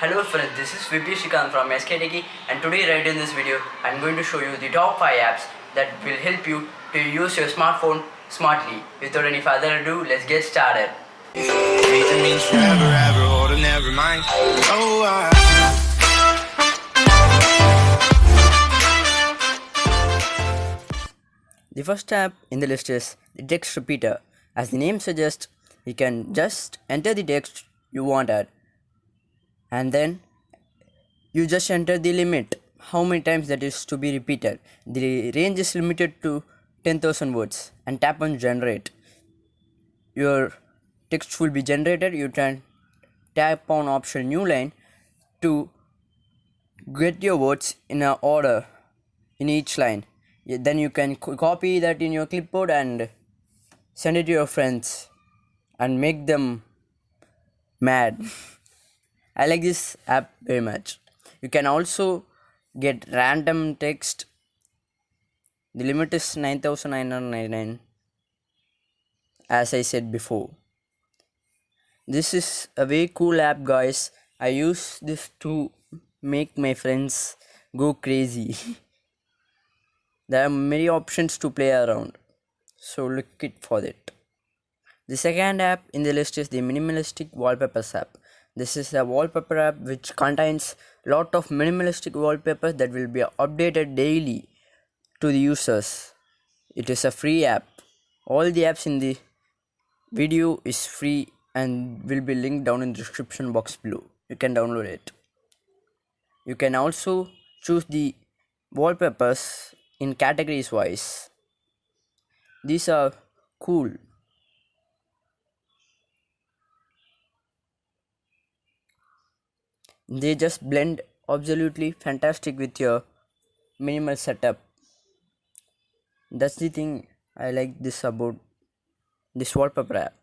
Hello friends, this is V.P.Srikanth from ASCII and today right in this video I am going to show you the top 5 apps that will help you to use your smartphone smartly. Without any further ado, let's get started. It means forever, ever, or never mind. The first app in the list is the text repeater. As the name suggests, you can just enter the text you wanted and then you just enter the limit, how many times that is to be repeated. The range is limited to 10,000 words and tap on generate. Your text will be generated. You can tap on option new line to get your words in an order in each line. Then you can copy that in your clipboard and send it to your friends and make them mad. I like this app very much. You can also get random text. The limit is 9,999 as I said before. This is a very cool app, guys. I use this to make my friends go crazy. There are many options to play around, so look it for it. The second app in the list is the Minimalistic Wallpapers app. This is a wallpaper app which contains lot of minimalistic wallpapers that will be updated daily to the users. It is a free app. All the apps in the video is free and will be linked down in the description box below. You can download it. You can also choose the wallpapers in categories wise. These are cool. They just blend absolutely fantastic with your minimal setup. That's the thing I like this about this wallpaper app.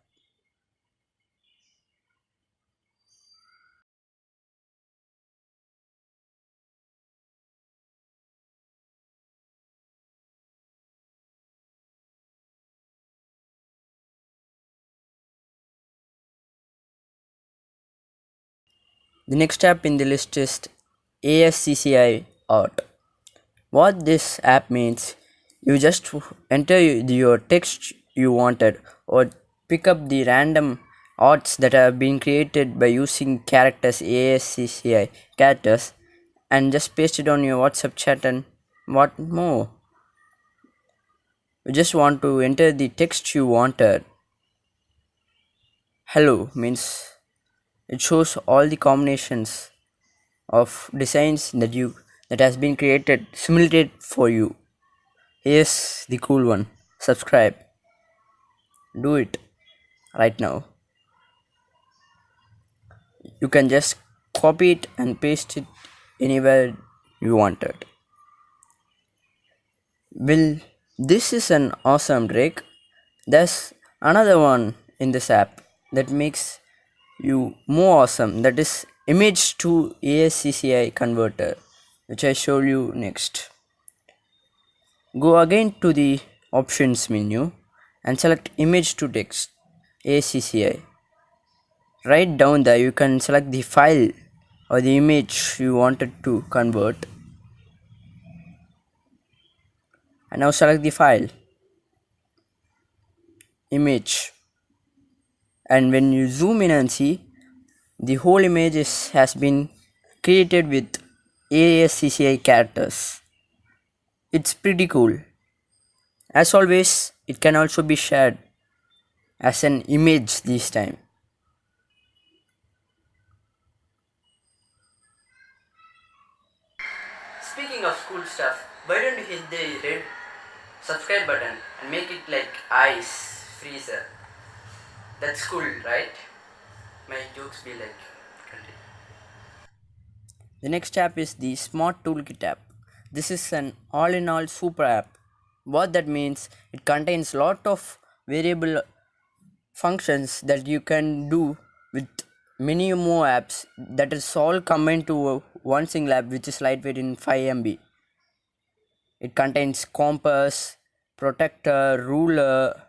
The next app in the list is ASCII Art. What this app means, you just enter your text you wanted or pick up the random arts that have been created by using characters, ASCII characters, and just paste it on your WhatsApp chat and what more. You just want to enter the text you wanted. Hello means it shows all the combinations of designs that has been created simulated for you. Here's the cool one. Subscribe. Do it right now. You can just copy it and paste it anywhere you wanted. Well, this is an awesome trick. There's another one in this app that makes you more awesome, that is image to ASCII converter, which I show you next. Go again to the options menu and select image to text ASCII. Right down there you can select the file or the image you wanted to convert, and now select the file image, and when you zoom in and see, the whole image has been created with ASCII characters. It's pretty cool. As always, it can also be shared as an image this time. Speaking of cool stuff, why don't you hit the red subscribe button and make it like ice freezer? That's cool, right? My jokes be like continue. The next app is the Smart Toolkit app. This is an all-in-all super app. What that means, it contains lot of variable functions that you can do with many more apps, that is all combined to one single app which is lightweight in 5 MB. It contains compass, protector, ruler,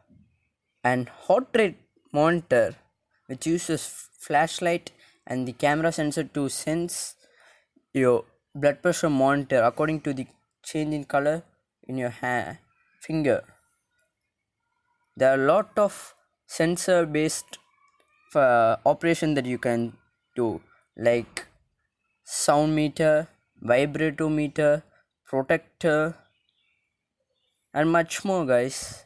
and heart rate monitor which uses flashlight and the camera sensor to sense your blood pressure monitor according to the change in color in your finger. There are a lot of sensor based operation that you can do, like sound meter, vibratometer, protector, and much more, guys.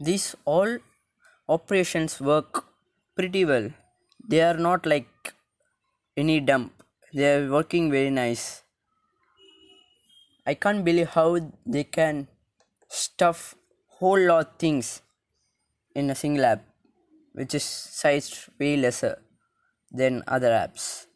These all operations work pretty well. They are not like any dump. They are working very nice. I can't believe how they can stuff whole lot things in a single app, which is sized way lesser than other apps.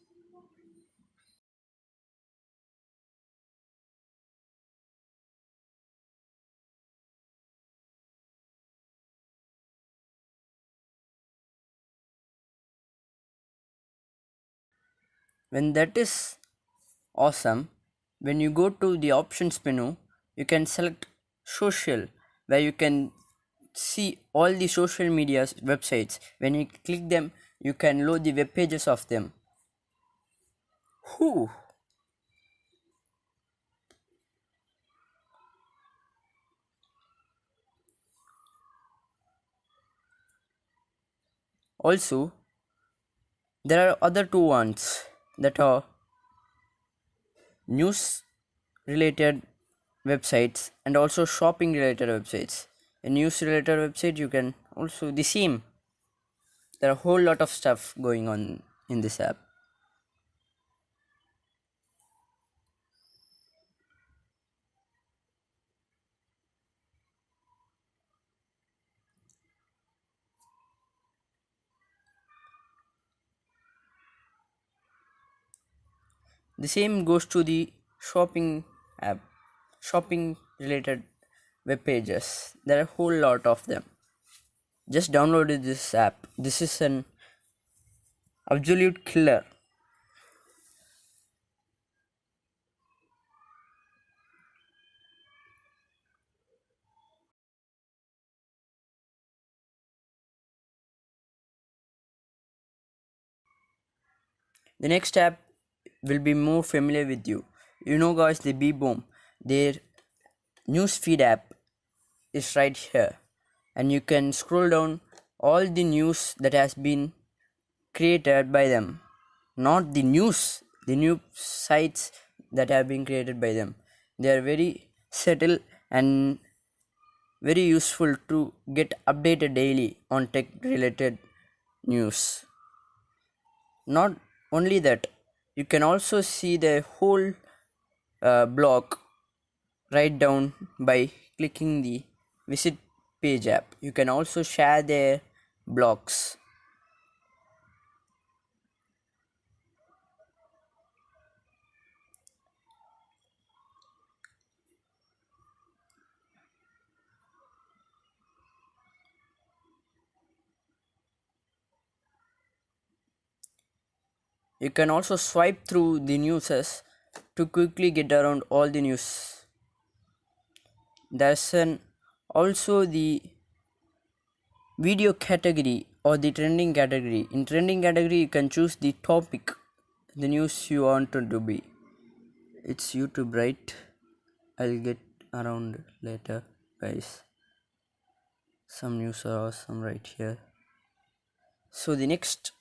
When that is awesome, when you go to the options menu, you can select social, where you can see all the social media websites. When you click them, you can load the web pages of them. Whew. Also, there are other two ones that are news related websites and also shopping related websites. In news related website, you can also the same. There are a whole lot of stuff going on in this app. The same goes to the shopping app, shopping related web pages. There are a whole lot of them. Just downloaded this app. This is an absolute killer. The next app will be more familiar with you. You know, guys, the BBomb, their newsfeed app is right here, and you can scroll down all the news that has been created by them. Not the news, the new sites that have been created by them. They are very subtle and very useful to get updated daily on tech related news. Not only that, you can also see the whole blog right down by clicking the visit page app. You can also share their blogs. You can also swipe through the newses to quickly get around all the news. There's an also the video category or the trending category. In trending category, you can choose the topic, the news you want it to be. It's YouTube, right? I'll get around later, guys. Some news are awesome right here. So the next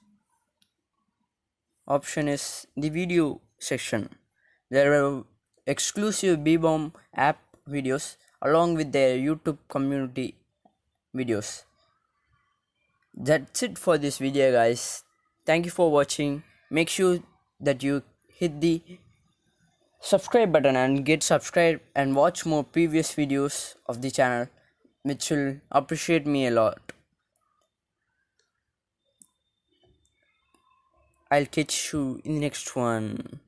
option is the video section. There are exclusive BBomb app videos along with their YouTube community videos. That's it for this video, guys. Thank you for watching. Make sure that you hit the subscribe button and get subscribed and watch more previous videos of the channel, which will appreciate me a lot. I'll catch you in the next one.